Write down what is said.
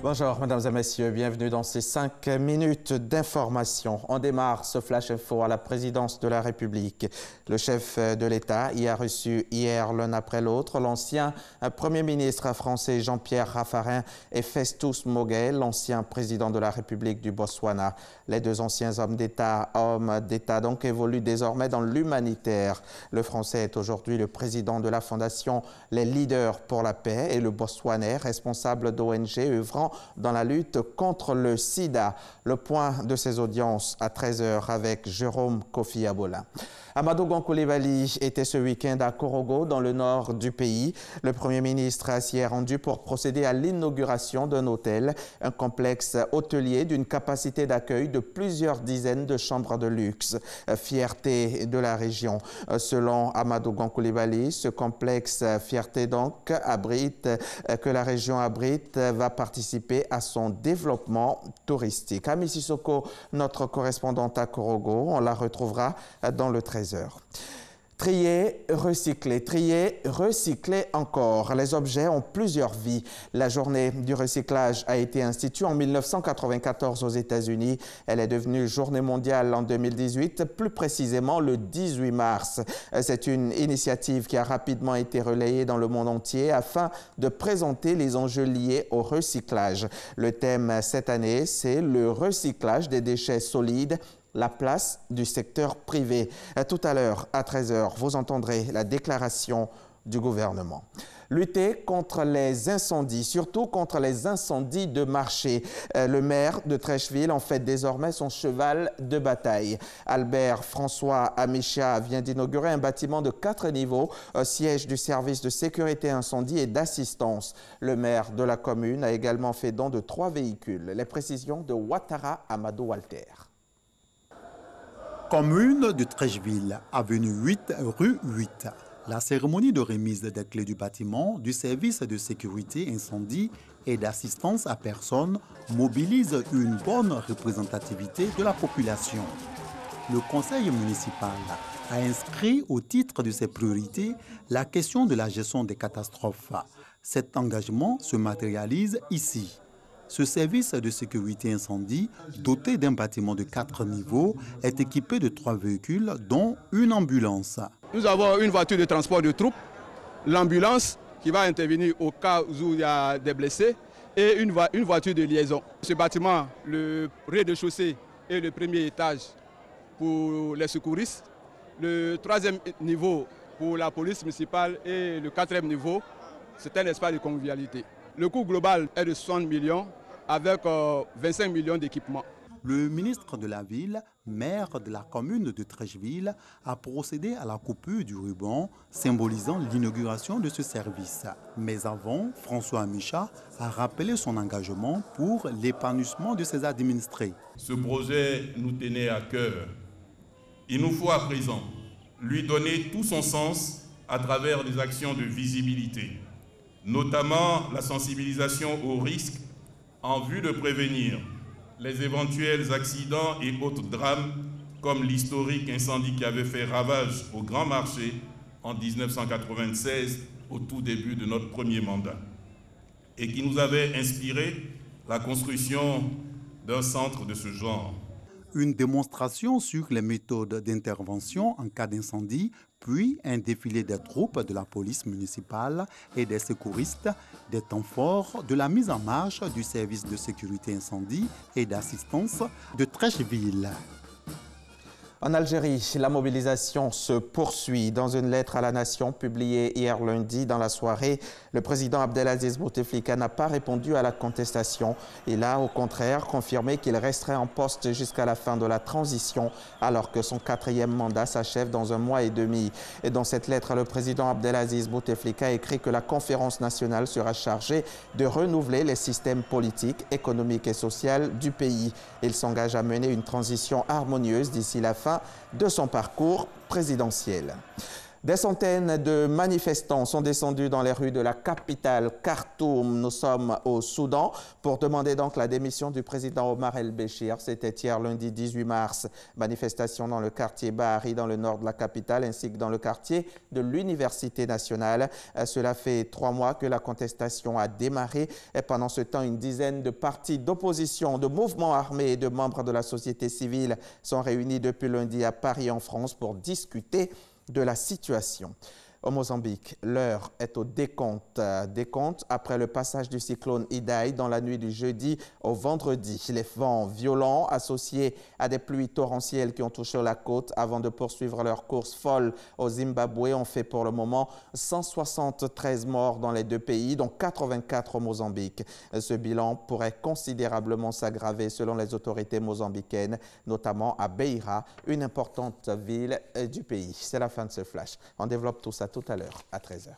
Bonjour, mesdames et messieurs, bienvenue dans ces 5 minutes d'information. On démarre ce Flash Info à la présidence de la République. Le chef de l'État y a reçu hier l'un après l'autre l'ancien Premier ministre français Jean-Pierre Raffarin et Festus Mogae, l'ancien président de la République du Botswana. Les deux anciens hommes d'État donc évoluent désormais dans l'humanitaire. Le Français est aujourd'hui le président de la fondation Les Leaders pour la Paix et le Botswanais, responsable d'ONG œuvrant dans la lutte contre le sida. Le point de ces audiences à 13h avec Jérôme Kofi Abola. Amadou Gon-Coulibaly était ce week-end à Korogo, dans le nord du pays. Le Premier ministre s'y est rendu pour procéder à l'inauguration d'un hôtel, un complexe hôtelier d'une capacité d'accueil de plusieurs dizaines de chambres de luxe. Fierté de la région. Selon Amadou Gon-Coulibaly, ce complexe fierté donc que la région abrite va participer à son développement touristique. Ami Sissoko, notre correspondante à Korogo, on la retrouvera dans le 13h. Trier, recycler encore. Les objets ont plusieurs vies. La journée du recyclage a été instituée en 1994 aux États-Unis. Elle est devenue journée mondiale en 2018, plus précisément le 18 mars. C'est une initiative qui a rapidement été relayée dans le monde entier afin de présenter les enjeux liés au recyclage. Le thème cette année, c'est le recyclage des déchets solides, la place du secteur privé. Tout à l'heure, à 13h, vous entendrez la déclaration du gouvernement. Lutter contre les incendies, surtout contre les incendies de marché. Le maire de Treichville en fait désormais son cheval de bataille. Albert François Amicha vient d'inaugurer un bâtiment de 4 niveaux, siège du service de sécurité incendie et d'assistance. Le maire de la commune a également fait don de 3 véhicules. Les précisions de Ouattara Amadou Walter. Commune de Treichville, avenue 8, rue 8. La cérémonie de remise des clés du bâtiment du service de sécurité incendie et d'assistance à personne mobilise une bonne représentativité de la population. Le conseil municipal a inscrit au titre de ses priorités la question de la gestion des catastrophes. Cet engagement se matérialise ici. Ce service de sécurité incendie, doté d'un bâtiment de 4 niveaux, est équipé de 3 véhicules, dont une ambulance. Nous avons une voiture de transport de troupes, l'ambulance qui va intervenir au cas où il y a des blessés et une voiture de liaison. Ce bâtiment, le rez-de-chaussée et le premier étage pour les secouristes, le 3e niveau pour la police municipale et le 4e niveau, c'est un espace de convivialité. Le coût global est de 60 millions avec 25 millions d'équipements. Le ministre de la Ville, maire de la commune de Treichville, a procédé à la coupure du ruban symbolisant l'inauguration de ce service. Mais avant, François Amicha a rappelé son engagement pour l'épanouissement de ses administrés. Ce projet nous tenait à cœur. Il nous faut à présent lui donner tout son sens à travers des actions de visibilité, notamment la sensibilisation aux risques en vue de prévenir les éventuels accidents et autres drames comme l'historique incendie qui avait fait ravage au Grand Marché en 1996 au tout début de notre premier mandat et qui nous avait inspiré la construction d'un centre de ce genre. Une démonstration sur les méthodes d'intervention en cas d'incendie, puis un défilé des troupes de la police municipale et des secouristes, des temps forts de la mise en marche du service de sécurité incendie et d'assistance de Treichville. En Algérie, la mobilisation se poursuit. Dans une lettre à la nation publiée hier lundi dans la soirée, le président Abdelaziz Bouteflika n'a pas répondu à la contestation. Il a au contraire confirmé qu'il resterait en poste jusqu'à la fin de la transition, alors que son 4e mandat s'achève dans 1 mois et demi. Et dans cette lettre, le président Abdelaziz Bouteflika écrit que la conférence nationale sera chargée de renouveler les systèmes politiques, économiques et sociaux du pays. Il s'engage à mener une transition harmonieuse d'ici la fin de son parcours présidentiel. Des centaines de manifestants sont descendus dans les rues de la capitale Khartoum. Nous sommes au Soudan pour demander donc la démission du président Omar el-Béchir. C'était hier lundi 18 mars. Manifestation dans le quartier Bahari dans le nord de la capitale ainsi que dans le quartier de l'Université nationale. Cela fait 3 mois que la contestation a démarré. Et pendant ce temps, une dizaine de partis d'opposition, de mouvements armés et de membres de la société civile sont réunis depuis lundi à Paris en France pour discuter de la situation. Au Mozambique, l'heure est au décompte. Décompte après le passage du cyclone Idai dans la nuit du jeudi au vendredi. Les vents violents associés à des pluies torrentielles qui ont touché la côte avant de poursuivre leur course folle au Zimbabwe ont fait pour le moment 173 morts dans les 2 pays, dont 84 au Mozambique. Ce bilan pourrait considérablement s'aggraver selon les autorités mozambicaines, notamment à Beira, une importante ville du pays. C'est la fin de ce flash. On développe tout ça tout à l'heure, à 13h.